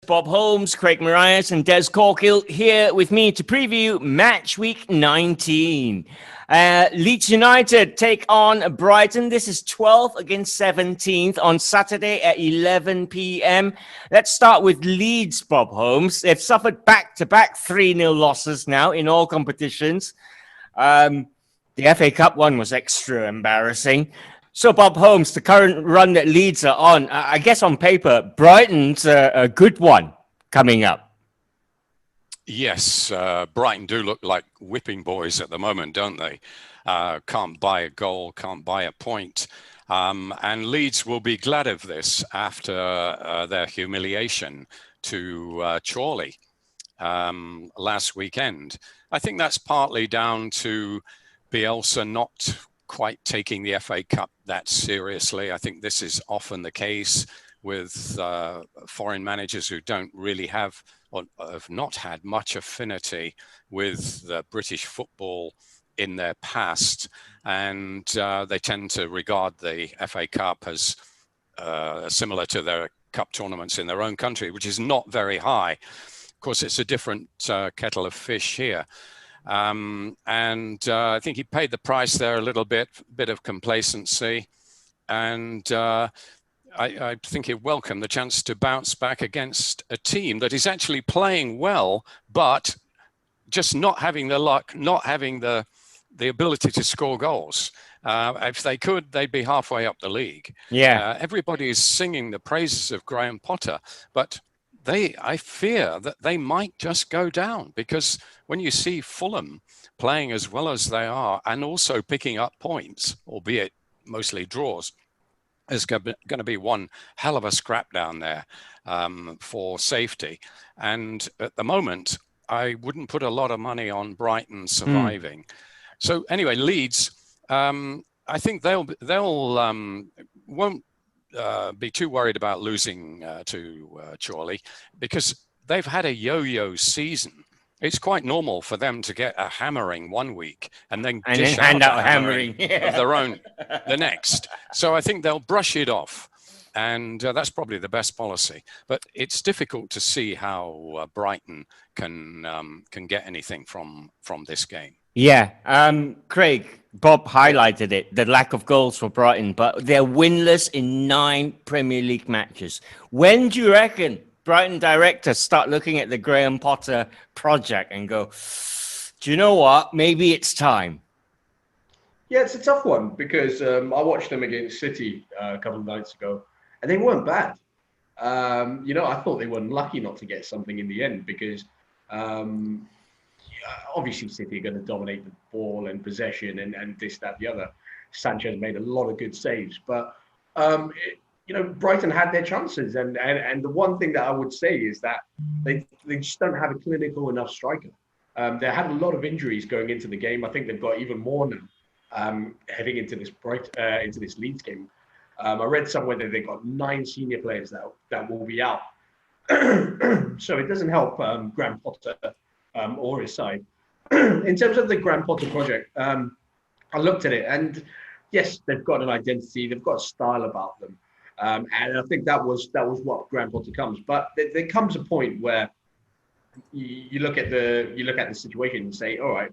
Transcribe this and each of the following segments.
Bob Holmes, Craig Marias, and Des Corkill here with me to preview Matchweek 19. Leeds United take on Brighton. This is 12th against 17th on Saturday at 11 p.m. Let's start with Leeds, Bob Holmes. They've suffered back-to-back 3-0 losses now in all competitions. The FA Cup one was extra embarrassing. So, Bob Holmes, the current run that Leeds are on, I guess on paper, Brighton's a good one coming up. Yes, Brighton do look like whipping boys at the moment, don't they? Can't buy a goal, can't buy a point. And Leeds will be glad of this after their humiliation to Chorley last weekend. I think that's partly down to Bielsa not quite taking the FA Cup that seriously. I think this is often the case with foreign managers who don't really have or have not had much affinity with British football in their past, and they tend to regard the FA Cup as similar to their cup tournaments in their own country, which is not very high. Of course, it's a different kettle of fish here. I think he paid the price there a little bit of complacency. And I think he welcomed the chance to bounce back against a team that is actually playing well, but just not having the luck, not having the ability to score goals. If they could, they'd be halfway up the league. Yeah. Everybody is singing the praises of Graham Potter, but I fear that they might just go down, because when you see Fulham playing as well as they are and also picking up points, albeit mostly draws, there's going to be one hell of a scrap down there for safety. And at the moment, I wouldn't put a lot of money on Brighton surviving. So anyway, Leeds, I think they'll won't be too worried about losing to Chorley, because they've had a yo-yo season. It's quite normal for them to get a hammering one week and then hand out a hammering of their own the next. So I think they'll brush it off, and that's probably the best policy. But it's difficult to see how Brighton can get anything from this game. Yeah, Craig, Bob highlighted it, the lack of goals for Brighton, but they're winless in 9 Premier League matches. When do you reckon Brighton directors start looking at the Graham Potter project and go, do you know what, maybe it's time? Yeah, it's a tough one, because I watched them against City a couple of nights ago, and they weren't bad. I thought they were lucky not to get something in the end, because obviously City are going to dominate the ball and possession and this, that, the other. Sanchez made a lot of good saves, but Brighton had their chances, and the one thing that I would say is that they just don't have a clinical enough striker. They had a lot of injuries going into the game. I think they've got even more now heading into this Leeds game. I read somewhere that they've got 9 senior players that will be out, so it doesn't help Graham Potter or his side. In terms of the Graham Potter project, I looked at it, and yes, they've got an identity, they've got a style about them, and I think that was what Graham Potter comes. But there comes a point where you look at the situation and say, all right,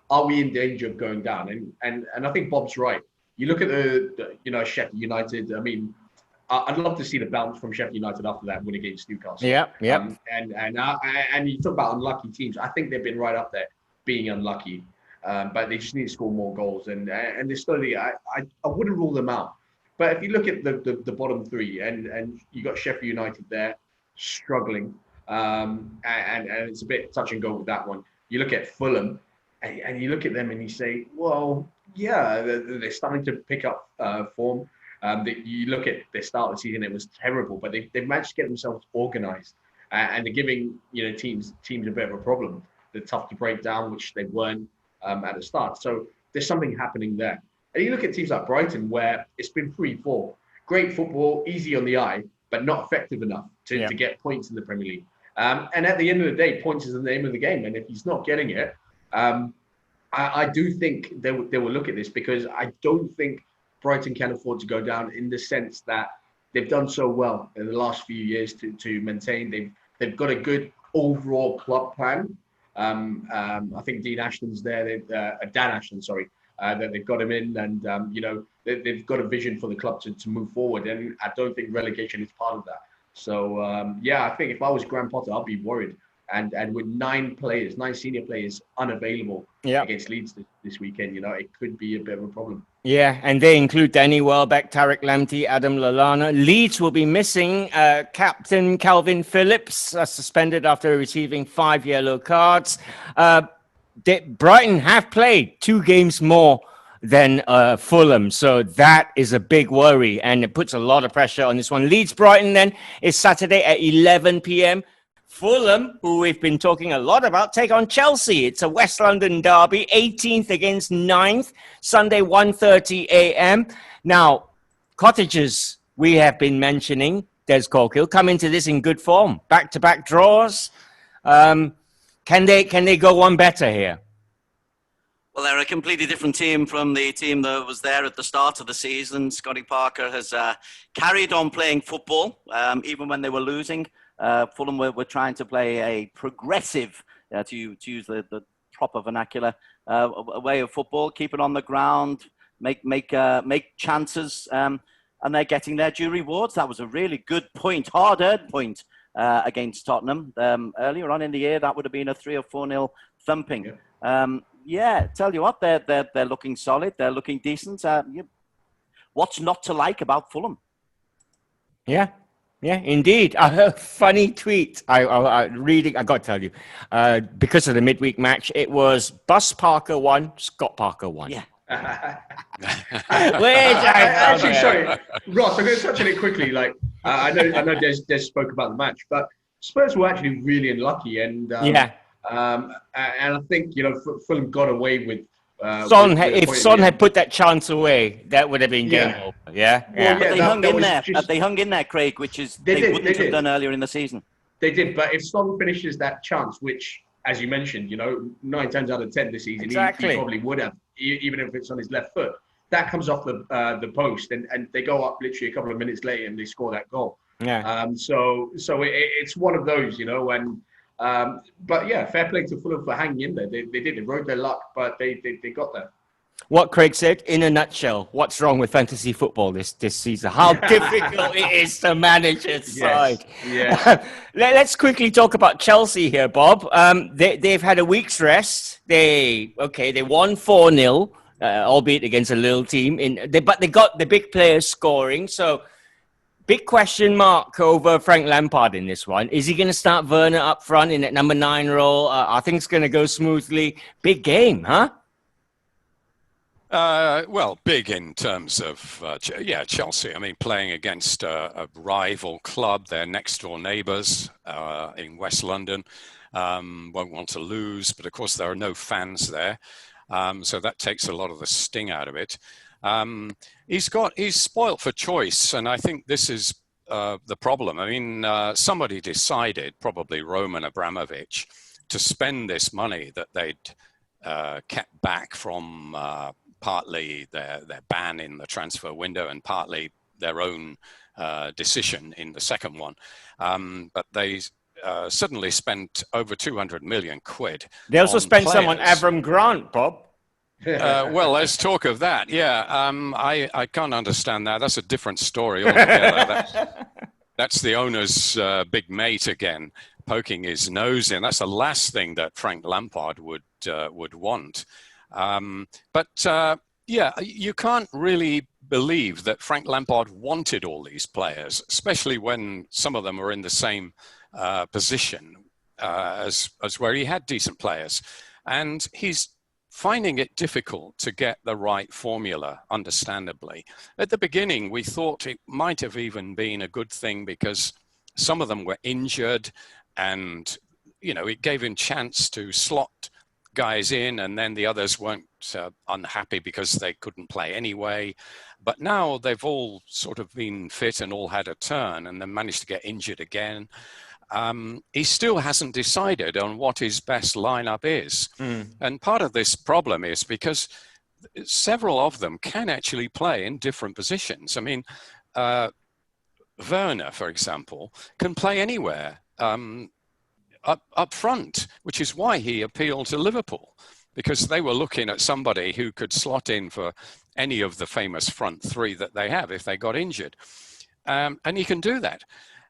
are we in danger of going down? And I think Bob's right. You look at the Sheffield United. I mean, I'd love to see the bounce from Sheffield United after that win against Newcastle. Yeah. And you talk about unlucky teams. I think they've been right up there being unlucky, but they just need to score more goals. And they're slowly. I wouldn't rule them out. But if you look at the bottom 3, and you got Sheffield United there struggling, and it's a bit touch and go with that one. You look at Fulham, and you look at them and you say, well, yeah, they're starting to pick up form. You look at their start of the season; it was terrible, but they've managed to get themselves organised, and they're giving teams a bit of a problem. They're tough to break down, which they weren't at the start. So there's something happening there. And you look at teams like Brighton, where it's been 3-4, great football, easy on the eye, but not effective enough to get points in the Premier League. And at the end of the day, points is the name of the game. And if he's not getting it, I do think they will look at this, because I don't think Brighton can afford to go down, in the sense that they've done so well in the last few years to maintain. they've got a good overall club plan. I think Dean Ashton's there. Dan Ashton, sorry, that they've got him in, and they've got a vision for the club to move forward. And I don't think relegation is part of that. So I think if I was Graham Potter, I'd be worried. And with 9 senior players unavailable against Leeds this weekend, it could be a bit of a problem. Yeah, and they include Danny Welbeck, Tarek Lamptey, Adam Lallana. Leeds will be missing captain Calvin Phillips, suspended after receiving 5 yellow cards. Brighton have played 2 games more than Fulham, so that is a big worry, and it puts a lot of pressure on this one. Leeds-Brighton then is Saturday at 11 p.m. Fulham, who we've been talking a lot about, take on Chelsea. It's a West London derby, 18th against 9th, Sunday 1:30 a.m. Now, Cottagers, we have been mentioning, Des Corkill, come into this in good form. Back-to-back draws. Can they go one better here? Well, they're a completely different team from the team that was there at the start of the season. Scotty Parker has carried on playing football, even when they were losing. Fulham were trying to play a progressive, to use the proper vernacular, way of football, keep it on the ground, make chances, and they're getting their due rewards. That was a really good point, hard-earned point against Tottenham. Earlier on in the year, that would have been a 3 or 4-0 thumping. Tell you what, they're looking solid. They're looking decent. What's not to like about Fulham? Yeah, indeed. A funny tweet. I got to tell you, because of the midweek match, it was Bus Parker 1, Scott Parker 1. Yeah. Actually, sorry, Ross, I'm going to touch on it quickly. Like, I know Des spoke about the match, but Spurs were actually really unlucky, and I think Fulham got away with. If Son had put that chance away, that would have been game over. But they hung in there. They hung in there, Craig, which is they wouldn't have done earlier in the season. They did, but if Son finishes that chance, which, as you mentioned, 9 times out of 10 this season, he probably would have, even if it's on his left foot. That comes off the post, and they go up literally a couple of minutes later, and they score that goal. So it's one of those, and. But fair play to Fulham for hanging in there. They did. They rode their luck, but they got there. What Craig said, in a nutshell, what's wrong with fantasy football this season? How difficult it is to manage its side. Let's quickly talk about Chelsea here, Bob. They've had a week's rest. They won 4-0, albeit against a little team. But they got the big players scoring, so... Big question mark over Frank Lampard in this one. Is he going to start Werner up front in that number 9 role? Are things going to go smoothly? Big game, huh? Well, big in terms of, Chelsea. I mean, playing against a rival club, their next-door neighbours in West London, won't want to lose. But, of course, there are no fans there. So that takes a lot of the sting out of it. He's spoilt for choice, and I think this is the problem. I mean, somebody decided, probably Roman Abramovich, to spend this money that they'd kept back from partly their ban in the transfer window and partly their own decision in the second one. But they suddenly spent over 200 million quid. They also spent some on Avram Grant, Bob. Well, let's talk of that. I can't understand that. That's a different story altogether. That's the owner's big mate again, poking his nose in. That's the last thing that Frank Lampard would want. You can't really believe that Frank Lampard wanted all these players, especially when some of them are in the same position as where he had decent players. And he's finding it difficult to get the right formula, understandably. At the beginning, we thought it might have even been a good thing because some of them were injured and, it gave him chance to slot guys in, and then the others weren't unhappy because they couldn't play anyway. But now they've all sort of been fit and all had a turn and then managed to get injured again. He still hasn't decided on what his best lineup is. And part of this problem is because several of them can actually play in different positions. I mean, Werner, for example, can play anywhere up front, which is why he appealed to Liverpool, because they were looking at somebody who could slot in for any of the famous front three that they have if they got injured. And he can do that.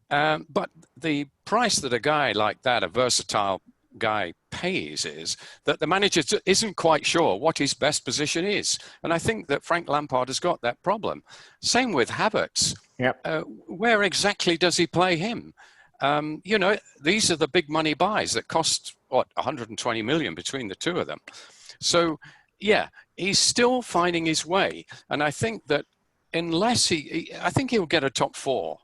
But the price that a guy like that, a versatile guy, pays is that the manager isn't quite sure what his best position is. And I think that Frank Lampard has got that problem. Same with Havertz. Yep. Where exactly does he play him? You know, these are the big money buys that cost, 120 million between the two of them. So, yeah, he's still finding his way. And I think that unless I think he'll get a top four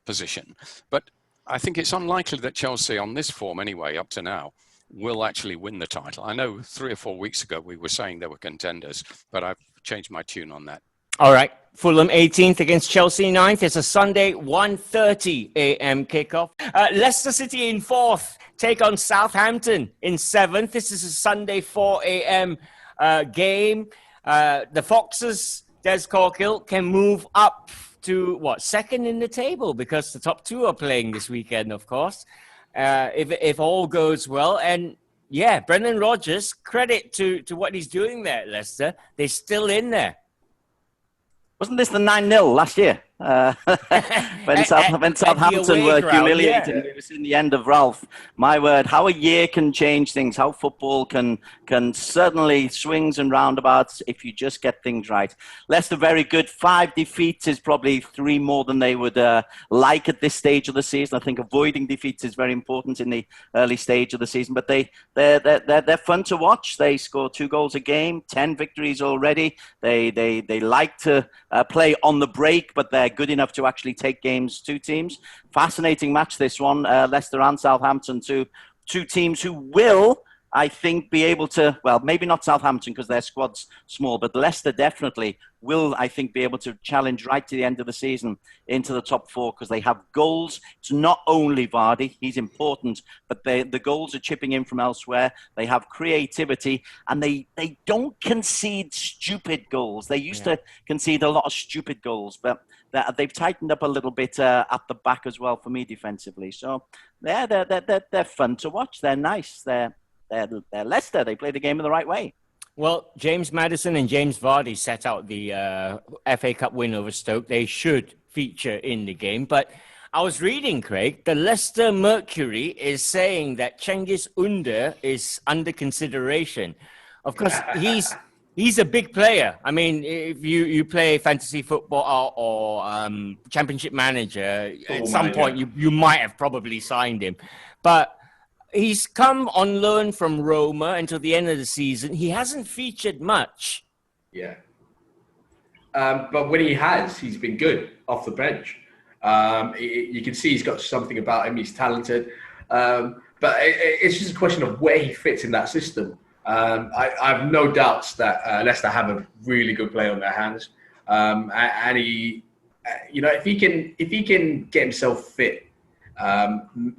position. But I think it's unlikely that Chelsea, on this form anyway, up to now, will actually win the title. I know 3 or 4 weeks ago we were saying they were contenders, but I've changed my tune on that. All right. Fulham 18th against Chelsea 9th. It's a Sunday 1:30 a.m. kickoff. Leicester City in 4th take on Southampton in 7th. This is a Sunday 4 a.m. Game. The Foxes, Des Corkill, can move up to, second in the table, because the top two are playing this weekend, of course, if all goes well. And, yeah, Brendan Rodgers, credit to what he's doing there at Leicester. They're still in there. Wasn't this the 9-0 last year? When Southampton were humiliated, yeah. It was in the end of Ralph. My word, how a year can change things, how football can suddenly swings and roundabouts if you just get things right. Leicester very good. 5 defeats is probably 3 more than they would like at this stage of the season. I think avoiding defeats is very important in the early stage of the season. But they're fun to watch. They score 2 goals a game, 10 victories already. They like to play on the break, but they're good enough to actually take games to teams. Fascinating match, this one. Leicester and Southampton, two teams who will, I think, be able to, well, maybe not Southampton because their squad's small, but Leicester definitely will, I think, be able to challenge right to the end of the season into the top 4 because they have goals. It's not only Vardy, he's important, but the goals are chipping in from elsewhere. They have creativity and they don't concede stupid goals. They used to concede a lot of stupid goals, but they've tightened up a little bit at the back as well for me defensively. So they're fun to watch. They're nice. They're Leicester. They play the game in the right way. Well, James Maddison and James Vardy set out the FA Cup win over Stoke. They should feature in the game. But I was reading, Craig, the Leicester Mercury is saying that Cengiz Under is under consideration. Of course, he's a big player. I mean, if you play fantasy football or Championship Manager, at some point you might have probably signed him. But he's come on loan from Roma until the end of the season. He hasn't featured much. Yeah. But when he has, he's been good off the bench. You can see he's got something about him. He's talented. But it's just a question of where he fits in that system. I have no doubts that Leicester have a really good player on their hands. And he, if he can get himself fit,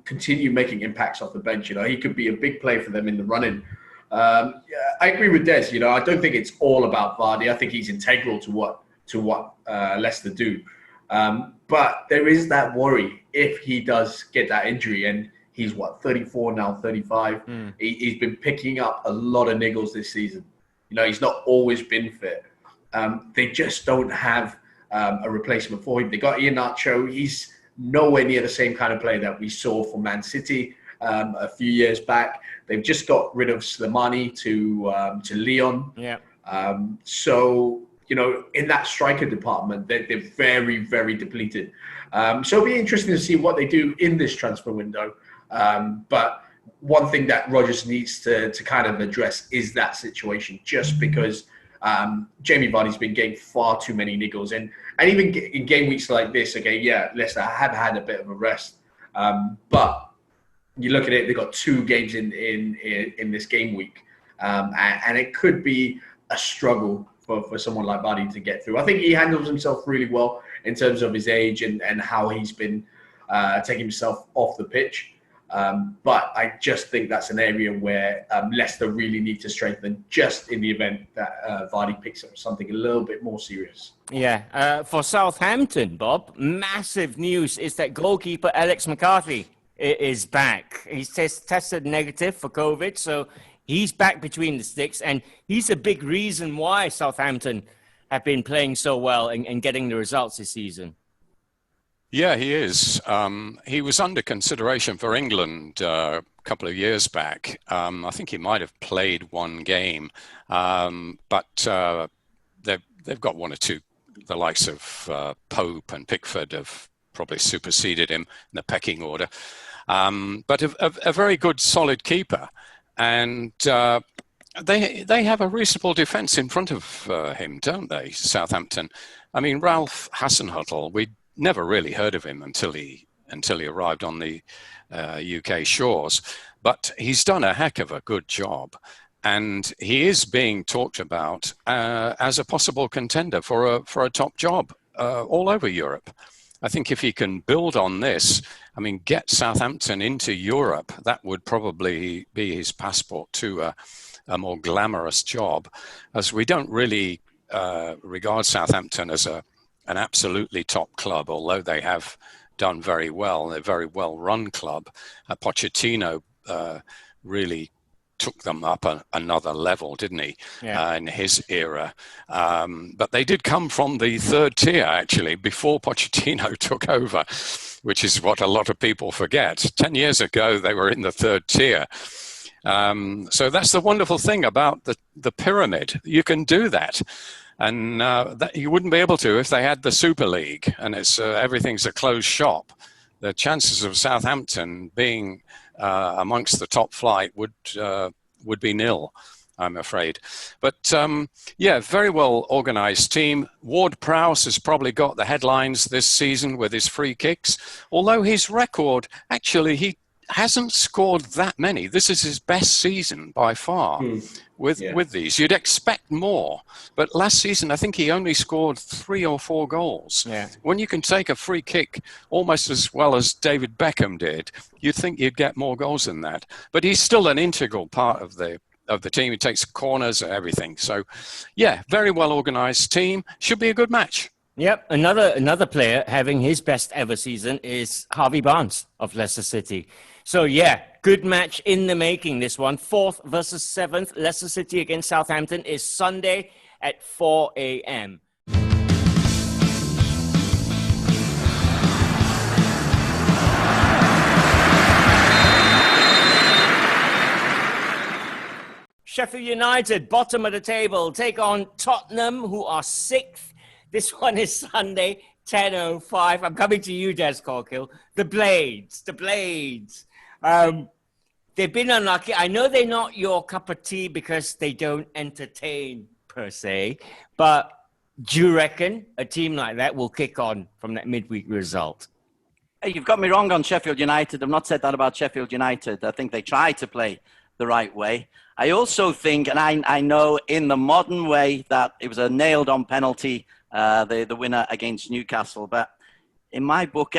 continue making impacts off the bench, he could be a big player for them in the running. I agree with Des. I don't think it's all about Vardy. I think he's integral to what Leicester do. But there is that worry if he does get that injury, and he's 34 now, 35. He's been picking up a lot of niggles this season. He's not always been fit. They just don't have a replacement for him. They got Iheanacho. He's nowhere near the same kind of player that we saw for Man City a few years back. They've just got rid of Slimani to Lyon. Yeah. So, in that striker department, they're very, very depleted. So it'll be interesting to see what they do in this transfer window. But one thing that Rodgers needs to kind of address is that situation, just because Jamie Vardy's been getting far too many niggles. And even in game weeks like this, Leicester have had a bit of a rest. But you look at it, they've got 2 games in this game week. And it could be a struggle for someone like Vardy to get through. I think he handles himself really well in terms of his age and how he's been taking himself off the pitch. But I just think that's an area where Leicester really need to strengthen, just in the event that Vardy picks up something a little bit more serious. Yeah. For Southampton, Bob, massive news is that goalkeeper Alex McCarthy is back. He's tested negative for COVID, so he's back between the sticks, and he's a big reason why Southampton have been playing so well and getting the results this season. Yeah, he is. He was under consideration for England a couple of years back. I think he might have played one game, but they've got one or two. The likes of Pope and Pickford have probably superseded him in the pecking order. But a very good, solid keeper, and they have a reasonable defence in front of him, don't they? Southampton. I mean, Ralph Hasenhüttl, we never really heard of him until he arrived on the UK shores, but he's done a heck of a good job, and he is being talked about as a possible contender for a top job all over Europe. I think if he can build on this, I mean, get Southampton into Europe, that would probably be his passport to a more glamorous job, as we don't really regard Southampton as an absolutely top club, although they have done very well. They're a very well-run club. Pochettino really took them up another level, didn't he, in his era? But they did come from the third tier, actually, before Pochettino took over, which is what a lot of people forget. 10 years ago, they were in the third tier. So that's the wonderful thing about the pyramid. You can do that. And that you wouldn't be able to if they had the Super League and it's everything's a closed shop. The chances of Southampton being amongst the top flight would be nil, I'm afraid. But very well organised team. Ward-Prowse has probably got the headlines this season with his free kicks, although his record, actually, he hasn't scored that many. This is his best season by far with these. You'd expect more, but last season I think he only scored 3 or 4 goals. When you can take a free kick almost as well as David Beckham did, you'd think you'd get more goals than that. But he's still an integral part of the team. He takes corners and everything. So very well organised team. Should be a good match. Yep, another player having his best ever season is Harvey Barnes of Leicester City. So good match in the making, this one. 4th versus 7th, Leicester City against Southampton is Sunday at 4 a.m. Sheffield United, bottom of the table, take on Tottenham, who are 6th. This one is Sunday, 10:05. I'm coming to you, Des Corkill. The Blades. They've been unlucky. I know they're not your cup of tea because they don't entertain per se, but do you reckon a team like that will kick on from that midweek result? Hey, you've got me wrong on Sheffield United. I've not said that about Sheffield United. I think they try to play the right way. I also think, and I know in the modern way, that it was a nailed-on penalty, the winner against Newcastle, but in my book,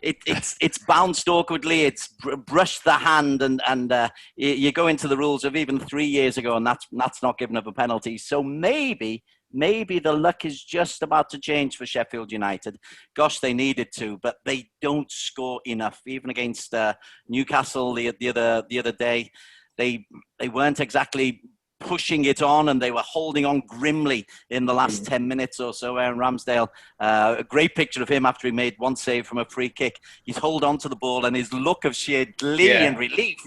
it's bounced awkwardly. It's brushed the hand, and you go into the rules of even 3 years ago, and that's not giving up a penalty. So maybe the luck is just about to change for Sheffield United. Gosh, they needed to, but they don't score enough. Even against Newcastle the other day, they weren't exactly pushing it on, and they were holding on grimly in the last 10 minutes or so. Aaron Ramsdale, a great picture of him after he made one save from a free kick. He's hold on to the ball, and his look of sheer glee and relief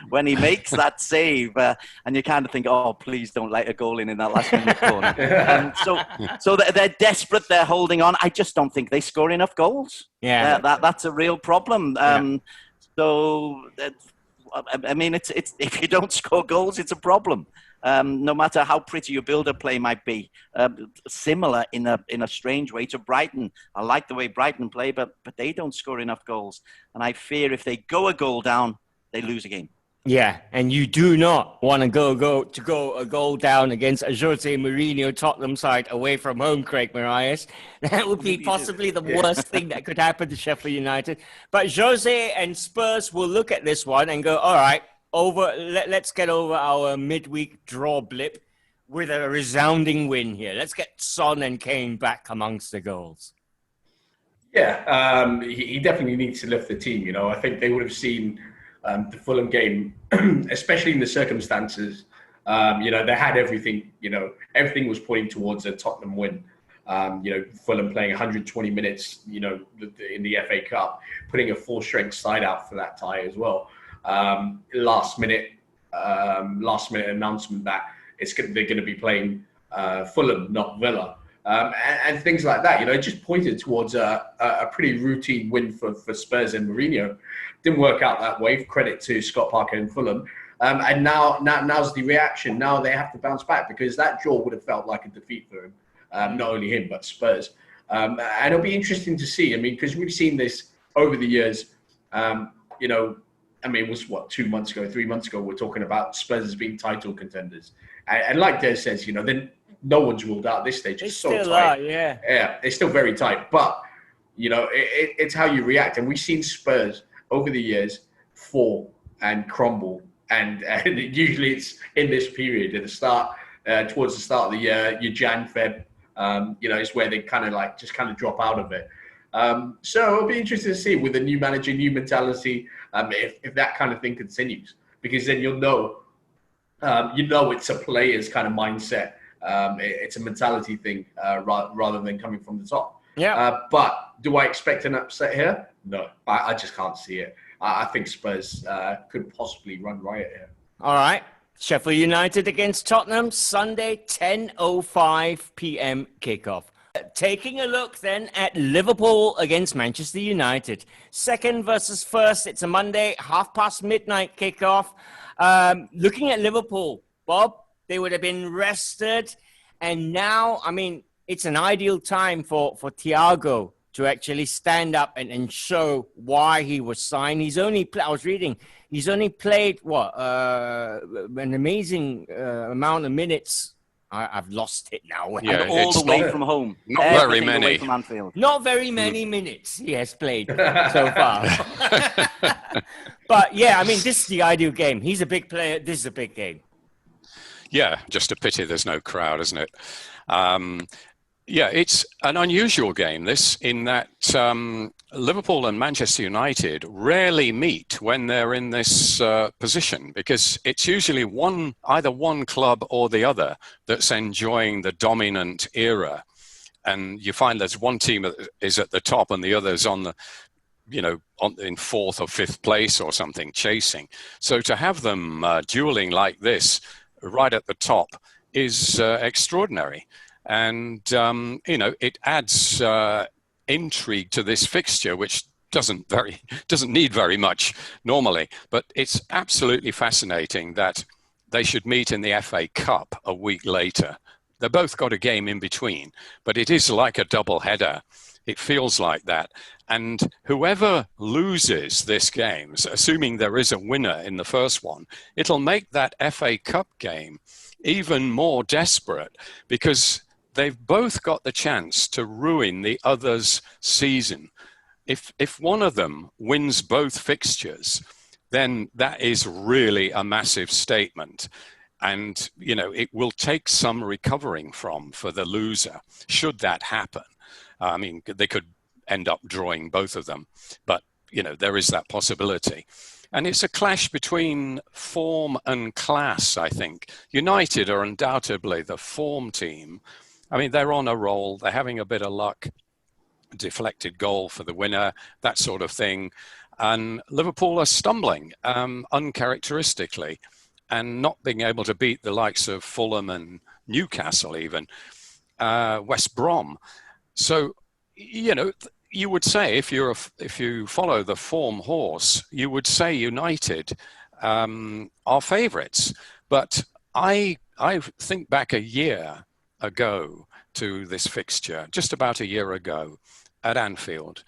when he makes that save. And you kind of think, oh, please don't let a goal in that last minute corner. So they're desperate. They're holding on. I just don't think they score enough goals. That's a real problem. So, I mean, it's if you don't score goals, it's a problem. No matter how pretty your build-up play might be, similar in a strange way to Brighton. I like the way Brighton play, but they don't score enough goals, and I fear if they go a goal down, they lose a game. Yeah, and you do not want to go a goal down against a Jose Mourinho Tottenham side away from home, Craig Marias. That would be possibly the worst thing that could happen to Sheffield United. But Jose and Spurs will look at this one and go, all right, let's get over our midweek draw blip with a resounding win here. Let's get Son and Kane back amongst the goals. Yeah, he definitely needs to lift the team. You know, I think they would have seen the Fulham game, especially in the circumstances. You know, they had everything. You know, everything was pointing towards a Tottenham win. You know, Fulham playing 120 minutes. You know, in the FA Cup, putting a full-strength side out for that tie as well. Last minute announcement that they're going to be playing Fulham, not Villa. And things like that, you know, it just pointed towards a pretty routine win for Spurs and Mourinho. Didn't work out that way. Credit to Scott Parker and Fulham. And now's the reaction. Now they have to bounce back because that draw would have felt like a defeat for him. Not only him, but Spurs. And it'll be interesting to see. I mean, because we've seen this over the years. You know, I mean, it was 3 months ago, we're talking about Spurs as being title contenders. And like Des says, you know, then no one's ruled out at this stage. It's so tight. Yeah, it's still very tight. But, you know, it's how you react. And we've seen Spurs over the years fall and crumble. And usually it's in this period at the start, towards the start of the year, your Jan, Feb, you know, it's where they kind of drop out of it. So it'll be interesting to see with a new manager, new mentality, if that kind of thing continues. Because then you'll know, it's a player's kind of mindset. It's a mentality thing rather than coming from the top. Yeah. But do I expect an upset here? No, I just can't see it. I think Spurs could possibly run riot here. All right. Sheffield United against Tottenham, Sunday, 10:05 p.m. kickoff. Taking a look then at Liverpool against Manchester United. Second versus first. It's a Monday, midnight kickoff. Looking at Liverpool, Bob, they would have been rested. And now, I mean, it's an ideal time for Thiago to actually stand up and show why he was signed. He's only played, an amazing amount of minutes. I've lost it now. Yeah, and all the way from home. Not very many. Away from Anfield. Not very many minutes he has played so far. But, yeah, I mean, this is the ideal game. He's a big player. This is a big game. Yeah, just a pity there's no crowd, isn't it? Yeah, it's an unusual game, this, in that Liverpool and Manchester United rarely meet when they're in this position, because it's usually either one club or the other that's enjoying the dominant era. And you find there's one team that is at the top and the other's on the, in fourth or fifth place or something, chasing. So to have them dueling like this right at the top is extraordinary. And, it adds intrigue to this fixture, which doesn't need very much normally. But it's absolutely fascinating that they should meet in the FA Cup a week later. They both got a game in between, but it is like a double header. It feels like that. And whoever loses this game, assuming there is a winner in the first one, it'll make that FA Cup game even more desperate, because they've both got the chance to ruin the other's season. If one of them wins both fixtures, then that is really a massive statement. And, it will take some recovering for the loser, should that happen. I mean, they could end up drawing both of them, but, there is that possibility. And it's a clash between form and class, I think. United are undoubtedly the form team. I mean, they're on a roll. They're having a bit of luck. Deflected goal for the winner, that sort of thing. And Liverpool are stumbling uncharacteristically and not being able to beat the likes of Fulham and Newcastle even, West Brom. So, you would say, if you follow the form horse, you would say United are favourites. But I think back a year ago to this fixture, just about a year ago at Anfield.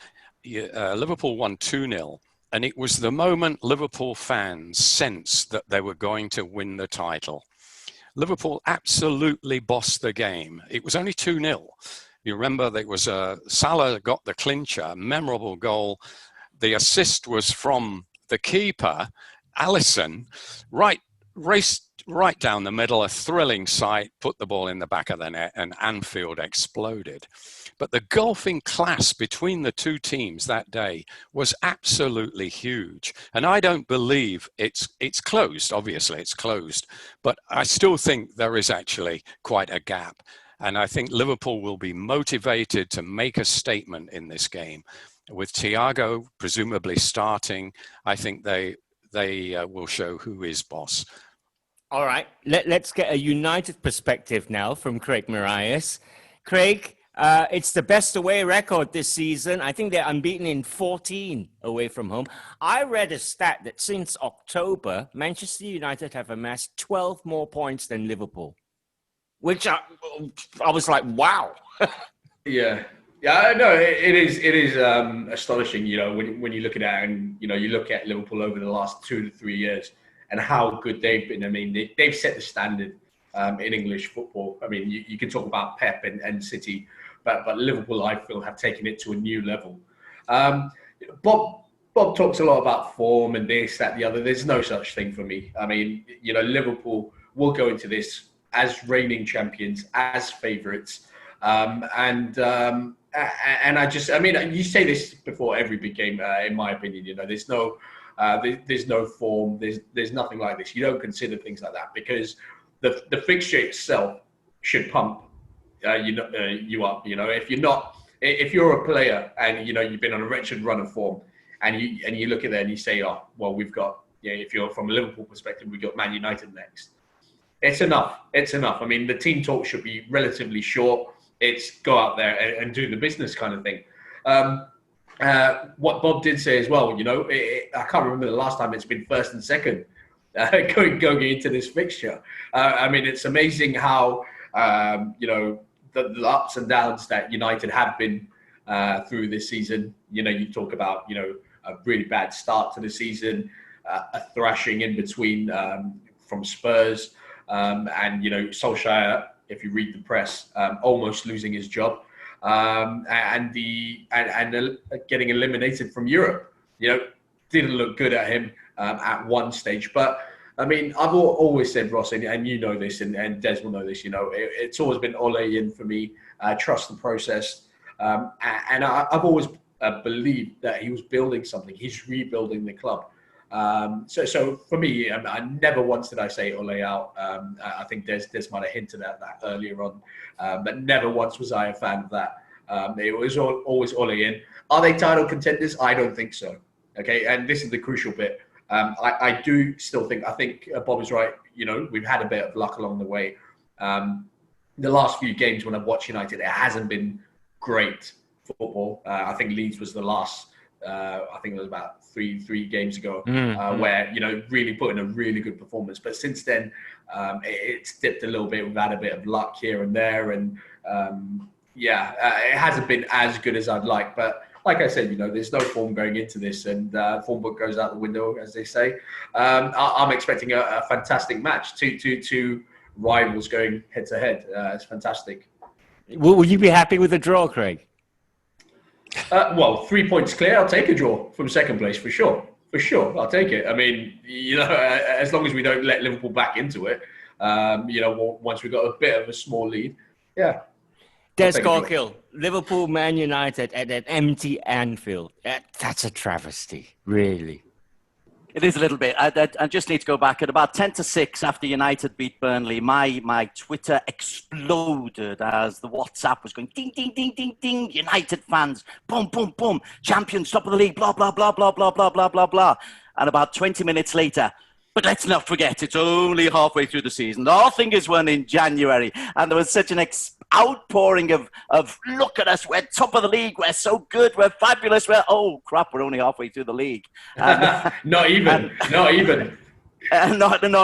Liverpool won 2-0, and it was the moment Liverpool fans sensed that they were going to win the title. Liverpool absolutely bossed the game. It was only 2-0. You remember there was Salah got the clincher, memorable goal. The assist was from the keeper, Alisson, raced right down the middle, a thrilling sight, put the ball in the back of the net, and Anfield exploded. But the gulf in class between the two teams that day was absolutely huge. And I don't believe it's closed. Obviously, it's closed. But I still think there is actually quite a gap. And I think Liverpool will be motivated to make a statement in this game. With Thiago presumably starting, I think they will show who is boss. All right, let's get a United perspective now from Craig Marias. Craig, it's the best away record this season. I think they're unbeaten in 14 away from home. I read a stat that since October, Manchester United have amassed 12 more points than Liverpool, which I was like, wow. Yeah. Yeah, no, it is astonishing, when you look at that and, you look at Liverpool over the last 2 to 3 years and how good they've been. I mean, they've set the standard in English football. I mean, you can talk about Pep and City, but Liverpool, I feel, have taken it to a new level. Bob talks a lot about form and this, that, the other. There's no such thing for me. I mean, Liverpool will go into this as reigning champions, as favourites. And I mean, you say this before every big game, in my opinion. There's no form. There's nothing like this. You don't consider things like that because the fixture itself should pump you up. If you're a player and you've been on a wretched run of form, and you look at that and you say, oh well, we've got if you're from a Liverpool perspective, we've got Man United next. It's enough. It's enough. I mean, the team talk should be relatively short. It's go out there and do the business kind of thing. What Bob did say as well, I can't remember the last time it's been first and second going into this fixture. I mean, it's amazing how, the ups and downs that United have been through this season. You talk about, a really bad start to the season, a thrashing in between from Spurs and, Solskjaer, if you read the press, almost losing his job, and getting eliminated from Europe. Didn't look good at him at one stage. But I mean, I've always said, Ross, and you know this, and Des will know this. It's always been Ole in for me. Trust the process, and I've always believed that he was building something. He's rebuilding the club. So for me, I never once did I say Ole out. I think Des might have hinted at that earlier on, but never once was I a fan of that. It was always Ole in. Are they title contenders? I don't think so. Okay, and this is the crucial bit. I do still think. I think Bob is right. We've had a bit of luck along the way. The last few games when I've watched United, it hasn't been great football. I think Leeds was the last. I think it was about three games ago, where really put in a really good performance. But since then, it's dipped a little bit. We've had a bit of luck here and there, and it hasn't been as good as I'd like. But like I said, there's no form going into this, and form book goes out the window, as they say. I'm expecting a fantastic match. Two rivals going head to head. It's fantastic. Will you be happy with a draw, Craig? Well, 3 points clear. I'll take a draw from second place for sure. For sure, I'll take it. I mean, as long as we don't let Liverpool back into it, once we've got a bit of a small lead, yeah. Des Corkill, Liverpool, Man United at an empty Anfield. That's a travesty, really. It is a little bit. I just need to go back at about 10-6 after United beat Burnley. My Twitter exploded as the WhatsApp was going ding, ding, ding, ding, ding. United fans, boom, boom, boom. Champions, top of the league, blah, blah, blah, blah, blah, blah, blah, blah, blah. And about 20 minutes later, but let's not forget, it's only halfway through the season. Nothing is won in January. And there was such an outpouring of look at us, we're top of the league, we're so good, we're fabulous, oh crap, we're only halfway through the league. Not even. Not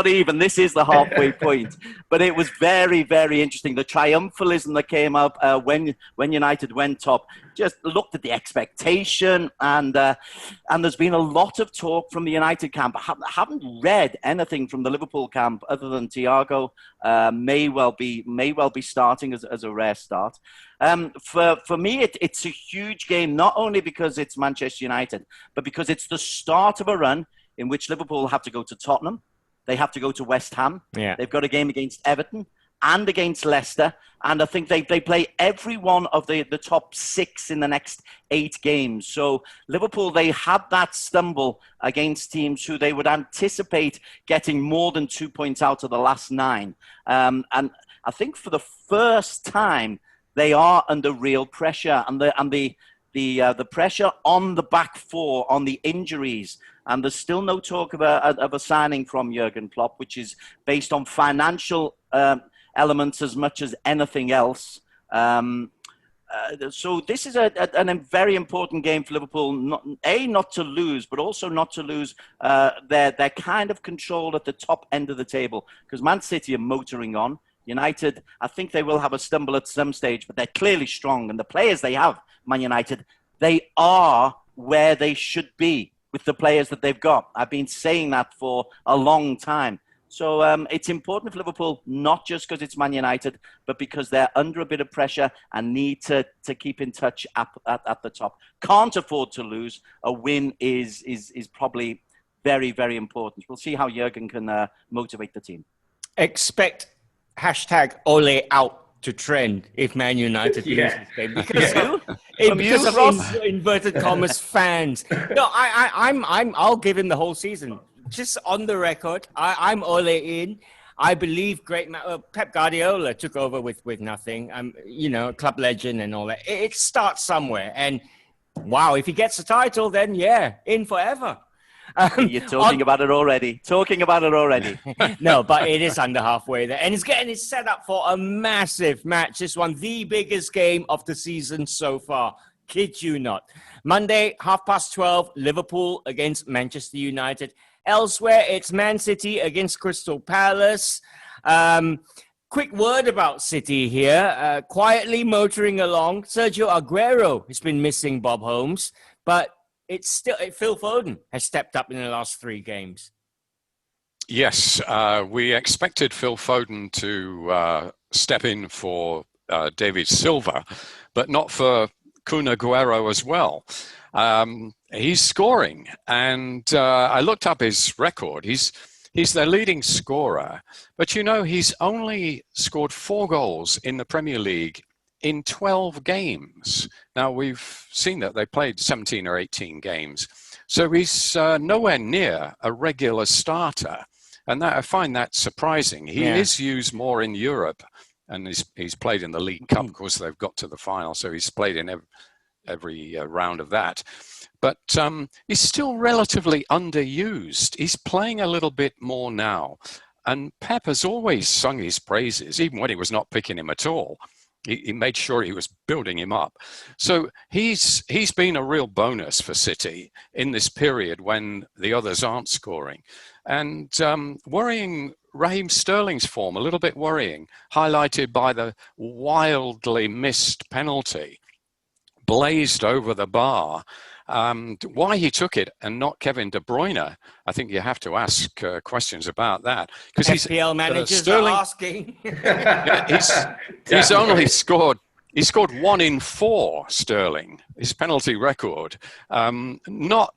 even. This is the halfway point. But it was very, very interesting. The triumphalism that came up when United went top, just looked at the expectation, and there's been a lot of talk from the United camp. I haven't read anything from the Liverpool camp other than Thiago may well be starting as a rare start. For me, it's a huge game, not only because it's Manchester United, but because it's the start of a run in which Liverpool have to go to Tottenham, they have to go to West Ham. Yeah. They've got a game against Everton and against Leicester. And I think they play every one of the top 6 in the next 8 games. So Liverpool, they had that stumble against teams who they would anticipate getting more than 2 points out of the last 9. And I think for the first time, they are under real pressure. And the pressure on the back 4, on the injuries. And there's still no talk of a signing from Jurgen Klopp, which is based on financial elements as much as anything else. So this is a very important game for Liverpool, not to lose, but also not to lose their kind of control at the top end of the table, because Man City are motoring on. United, I think they will have a stumble at some stage, but they're clearly strong. And the players they have, Man United, they are where they should be with the players that they've got. I've been saying that for a long time. So it's important for Liverpool, not just because it's Man United, but because they're under a bit of pressure and need to keep in touch at the top. Can't afford to lose. A win is probably very, very important. We'll see how Jurgen can motivate the team. Expect #Ole out to trend if Man United loses game, because of inverted commas fans. No, I'll give him the whole season. Just on the record, I'm Ole in. I believe Pep Guardiola took over with nothing. Club legend and all that. It starts somewhere, and wow, if he gets the title, then in forever. You're talking about it already. No, but it is under halfway there. And it's getting it set up for a massive match. This one, the biggest game of the season so far. Kid you not. Monday, 12:30, Liverpool against Manchester United. Elsewhere, it's Man City against Crystal Palace. Quick word about City here. Quietly motoring along. Sergio Aguero has been missing Bob Holmes, but it's still Phil Foden has stepped up in the last 3 games. Yes, we expected Phil Foden to step in for David Silva, but not for Kun Aguero as well. He's scoring, and I looked up his record. He's their leading scorer, but he's only scored 4 goals in the Premier League in 12 games. Now, we've seen that they played 17 or 18 games. So he's nowhere near a regular starter. And I find that surprising. He is used more in Europe, and he's played in the League Cup. Of course, they've got to the final, so he's played in every round of that. But he's still relatively underused. He's playing a little bit more now. And Pep has always sung his praises, even when he was not picking him at all. He made sure he was building him up. So he's been a real bonus for City in this period when the others aren't scoring. And worrying, Raheem Sterling's form, a little bit worrying, highlighted by the wildly missed penalty, blazed over the bar. Why he took it and not Kevin De Bruyne, I think you have to ask questions about that. Because FPL managers Sterling, are asking. He's only scored 1 in 4, Sterling, his penalty record. Not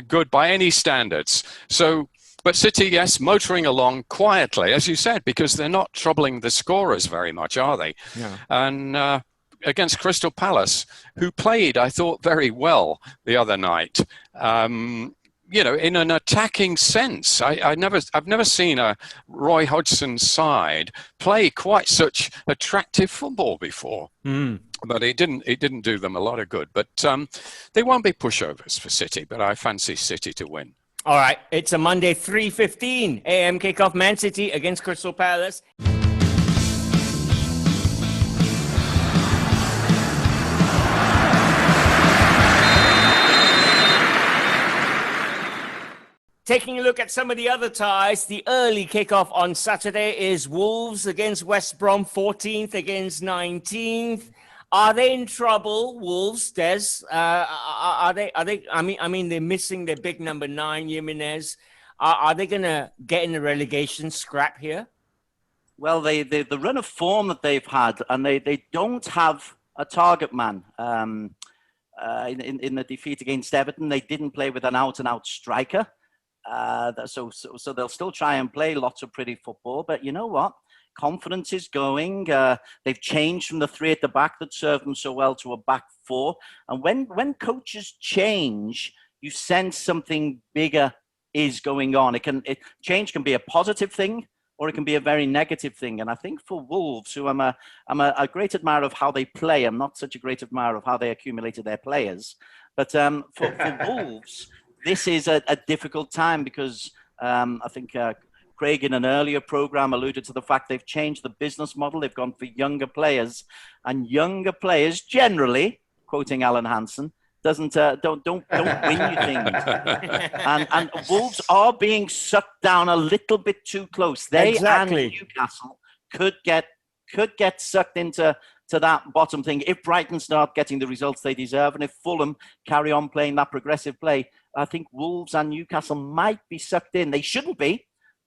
good by any standards. So, but City, yes, motoring along quietly, as you said, because they're not troubling the scorers very much, are they? Yeah. And against Crystal Palace, who played, I thought, very well the other night. In an attacking sense. I've never seen a Roy Hodgson side play quite such attractive football before. But it didn't do them a lot of good. But they won't be pushovers for City, but I fancy City to win. All right, it's a Monday 3:15 a.m. kickoff. Man City against Crystal Palace. Taking a look at some of the other ties, the early kickoff on Saturday is Wolves against West Brom, 14th against 19th. Are they in trouble, Wolves, Des? Are they? I mean, they're missing their big number 9, Jimenez. Are they going to get in the relegation scrap here? Well, the run of form that they've had, and they don't have a target man. In the defeat against Everton, they didn't play with an out-and-out striker. So they'll still try and play lots of pretty football. But you know what? Confidence is going. They've changed from the three at the back that served them so well to a back four. And when coaches change, you sense something bigger is going on. Change can be a positive thing, or it can be a very negative thing. And I think for Wolves, who I'm a great admirer of how they play, I'm not such a great admirer of how they accumulated their players. But for Wolves, this is a difficult time because I think Craig in an earlier program alluded to the fact they've changed the business model. They've gone for younger players, and younger players generally, quoting Alan Hansen, don't win you things. and Wolves are being sucked down a little bit too close. They and Newcastle could get sucked into that bottom thing if Brighton start getting the results they deserve, and if Fulham carry on playing that progressive play. I think Wolves and Newcastle might be sucked in. They shouldn't be,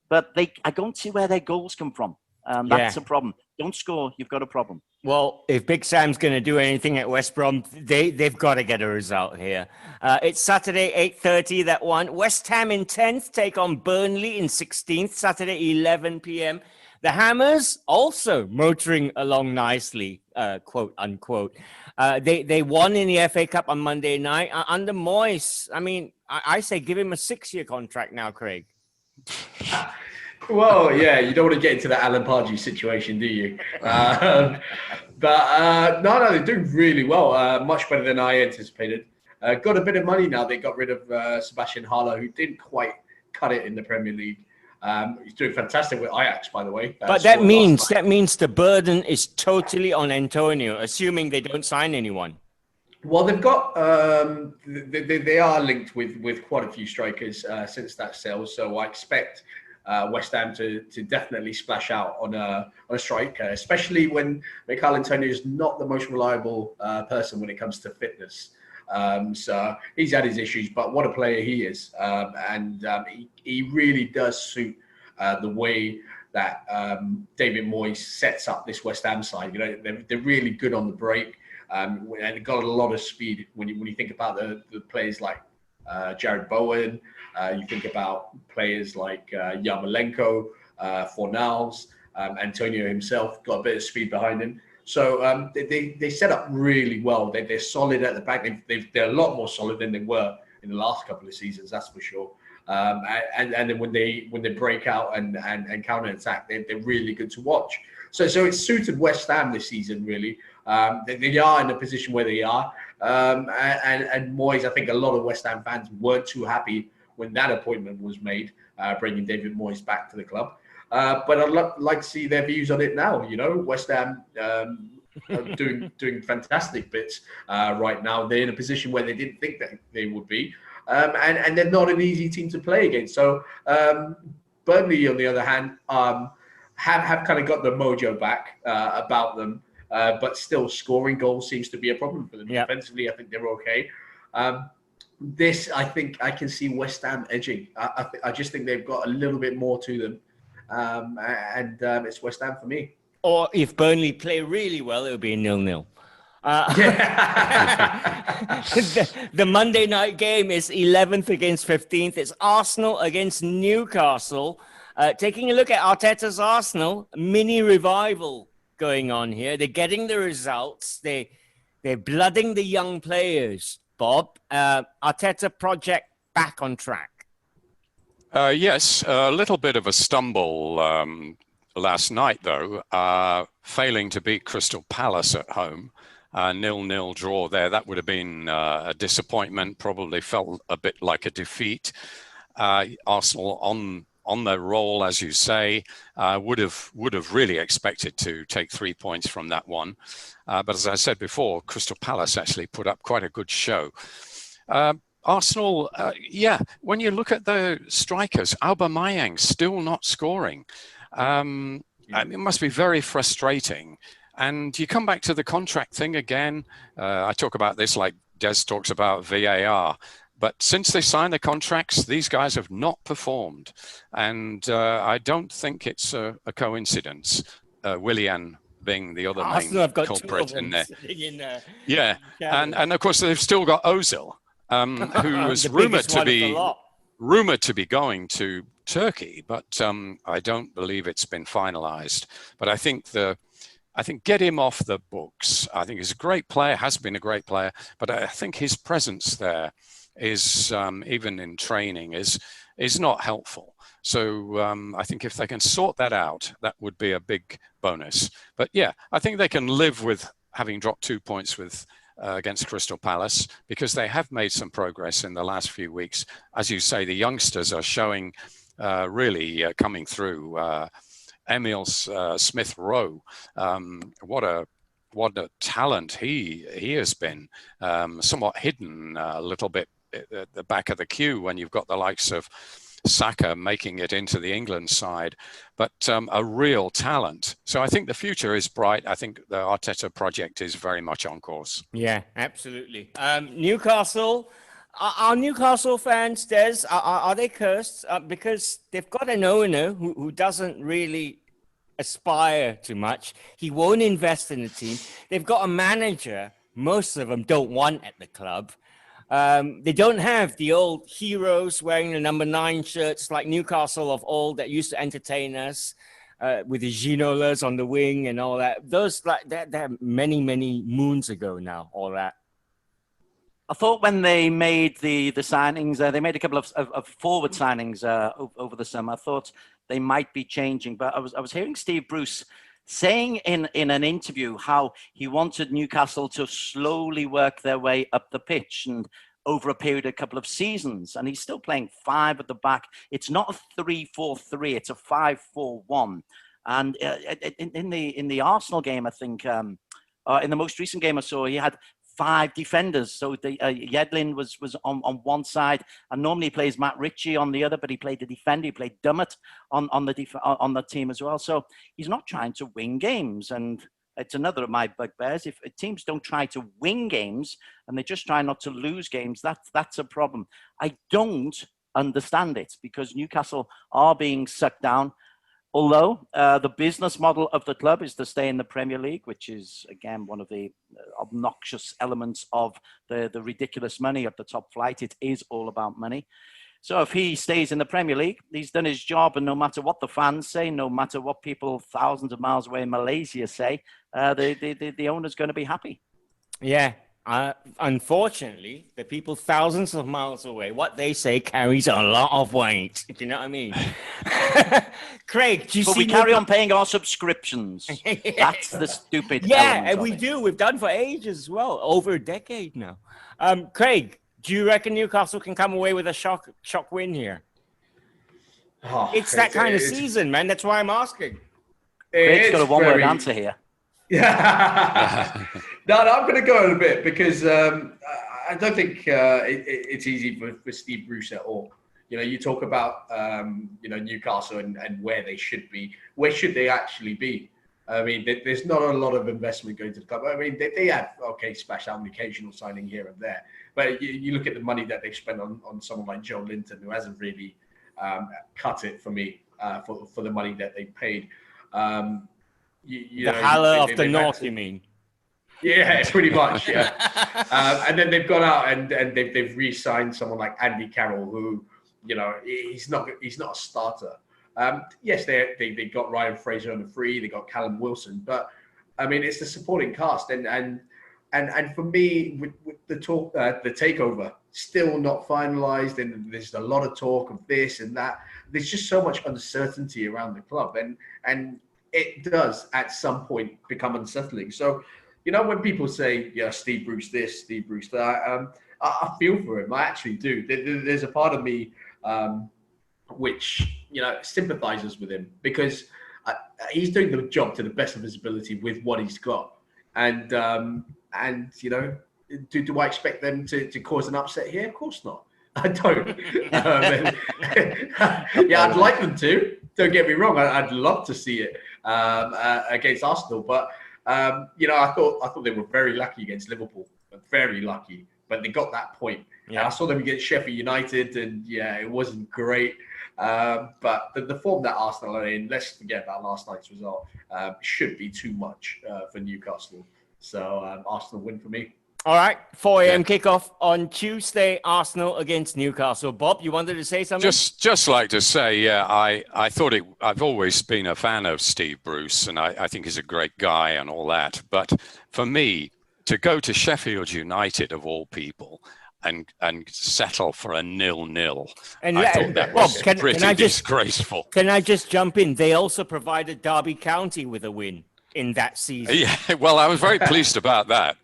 but I don't see where their goals come from. That's a problem. Don't score, you've got a problem. Well, if Big Sam's going to do anything at West Brom, they've got to get a result here. It's Saturday, 8:30, that one. West Ham in 10th take on Burnley in 16th, Saturday, 11 p.m. The Hammers also motoring along nicely, quote unquote. They won in the FA Cup on Monday night under Moyes. I mean, I say give him a 6-year contract now, Craig. Well, yeah, you don't want to get into the Alan Pardew situation, do you? No, they're doing really well, much better than I anticipated. Got a bit of money now. They got rid of Sebastian Haller, who didn't quite cut it in the Premier League. He's doing fantastic with Ajax, by the way. But that means the burden is totally on Antonio, assuming they don't sign anyone. Well, they've got they are linked with quite a few strikers since that sale, so I expect West Ham to definitely splash out on a striker, especially when Mikel Antonio is not the most reliable person when it comes to fitness. So he's had his issues, but what a player he is, and he really does suit the way that David Moyes sets up this West Ham side. You know, they're really good on the break, and they've got a lot of speed. When you think about the players like Jared Bowen, you think about players like Yarmolenko, Fornals, Antonio himself got a bit of speed behind him. So they set up really well. They're solid at the back. They're a lot more solid than they were in the last couple of seasons, that's for sure. And then when they break out and counter attack, they're really good to watch. So it's suited West Ham this season, really. They are in a position where they are. And Moyes, I think a lot of West Ham fans weren't too happy when that appointment was made, bringing David Moyes back to the club. But I'd like to see their views on it now. You know, West Ham are doing fantastic bits right now. They're in a position where they didn't think that they would be. And they're not an easy team to play against. So Burnley, on the other hand, have kind of got the mojo back about them. But still, scoring goals seems to be a problem for them. Yeah. Defensively, I think they're okay. This, I think, I can see West Ham edging. I just think they've got a little bit more to them. And it's West Ham for me. Or if Burnley play really well, it'll be a 0-0. The Monday night game is 11th against 15th. It's Arsenal against Newcastle. Taking a look at Arteta's Arsenal, mini revival going on here. They're getting the results. They're blooding the young players. Bob, Arteta project back on track. Yes, a little bit of a stumble last night, though, failing to beat Crystal Palace at home. 0-0 draw there. That would have been a disappointment, probably felt a bit like a defeat. Arsenal on their roll, as you say, would have really expected to take 3 points from that one. But as I said before, Crystal Palace actually put up quite a good show. Arsenal, when you look at the strikers, Aubameyang still not scoring. It must be very frustrating. And you come back to the contract thing again. I talk about this like Des talks about VAR. But since they signed the contracts, these guys have not performed. And I don't think it's a coincidence. Willian being the other main culprit in there. Yeah. And of course, they've still got Ozil, who was rumoured to be... rumored to be going to Turkey, but I don't believe it's been finalized. But I think get him off the books. I think he's a great player, has been a great player, but I think his presence there is, even in training, is not helpful. So I think if they can sort that out, that would be a big bonus. But yeah, I think they can live with having dropped 2 points with against Crystal Palace, because they have made some progress in the last few weeks. As you say, the youngsters are showing really coming through. Emil Smith-Rowe, what a talent he has been. Somewhat hidden a little bit at the back of the queue when you've got the likes of Saka making it into the England side, but a real talent. So I think the future is bright. I think the Arteta project is very much on course. Yeah, absolutely. Newcastle, are Newcastle fans, Des, are they cursed? Because they've got an owner who doesn't really aspire to much. He won't invest in the team. They've got a manager most of them don't want at the club. They don't have the old heroes wearing the number 9 shirts like Newcastle of old that used to entertain us with the Ginolas on the wing and all that. Those like they're many, many moons ago now, all that. I thought when they made the signings, they made a couple of forward signings over the summer. I thought they might be changing, but I was hearing Steve Bruce saying in an interview how he wanted Newcastle to slowly work their way up the pitch and over a period of a couple of seasons. And he's still playing 5 at the back. It's not a 3-4-3, it's a 5-4-1. And in the Arsenal game, I think, in the most recent game I saw, he had 5 defenders. So Yedlin was on one side, and normally he plays Matt Ritchie on the other, but he played a defender. He played Dummett on the team as well. So he's not trying to win games, and it's another of my bugbears. If teams don't try to win games and they just try not to lose games, that's a problem. I don't understand it, because Newcastle are being sucked down. Although the business model of the club is to stay in the Premier League, which is, again, one of the obnoxious elements of the ridiculous money of the top flight. It is all about money. So if he stays in the Premier League, he's done his job, and no matter what the fans say, no matter what people thousands of miles away in Malaysia say, the owner's going to be happy. Yeah. Unfortunately, the people thousands of miles away, what they say carries a lot of weight. Do you know what I mean? Craig, do you see? But we carry on paying our subscriptions. Yeah. That's the stupid element and we do. We've done for ages as well, over a decade now. Craig, do you reckon Newcastle can come away with a shock win here? It's that kind of season, man. That's why I'm asking. Craig's got a one-word answer here. Yeah. No, I'm going to go in a bit, because I don't think it's easy for Steve Bruce at all. You know, you talk about Newcastle and where they should be. Where should they actually be? I mean, there's not a lot of investment going to the club. I mean, they have splash out an occasional signing here and there, but you look at the money that they've spent on someone like Joe Linton, who hasn't really cut it for me for the money that they paid. The Haller of the North, you mean? Yeah, pretty much. Yeah, and then they've gone out and they've re-signed someone like Andy Carroll, who, you know, he's not a starter. Yes, they got Ryan Fraser on the free, they got Callum Wilson, but I mean, it's the supporting cast, and for me, with the talk, the takeover still not finalised, and there's a lot of talk of this and that. There's just so much uncertainty around the club, and it does at some point become unsettling. So, you know, when people say, yeah, Steve Bruce this, Steve Bruce that, I feel for him. I actually do. There's a part of me which, you know, sympathizes with him, because he's doing the job to the best of his ability with what he's got. And you know, do I expect them to cause an upset here? Of course not. I don't. Yeah, I'd like them to. Don't get me wrong. I'd love to see it against Arsenal, but you know, I thought they were very lucky against Liverpool, very lucky. But they got that point. Yeah. And I saw them against Sheffield United, and yeah, it wasn't great. But the form that Arsenal are in, let's forget about last night's result, should be too much for Newcastle. So Arsenal win for me. All right, 4 a.m. kickoff on Tuesday, Arsenal against Newcastle. Bob, you wanted to say something? Just like to say, yeah, I thought I've always been a fan of Steve Bruce, and I think he's a great guy and all that. But for me, to go to Sheffield United of all people and settle for a 0-0, And I thought that was pretty disgraceful. Can I just jump in? They also provided Derby County with a win in that season. Yeah, well, I was very pleased about that.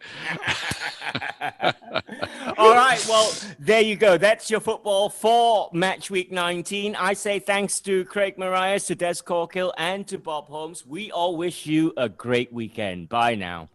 All right, well, there you go. That's your football for Match Week 19. I say thanks to Craig Marias, to Des Corkill, and to Bob Holmes. We all wish you a great weekend. Bye now.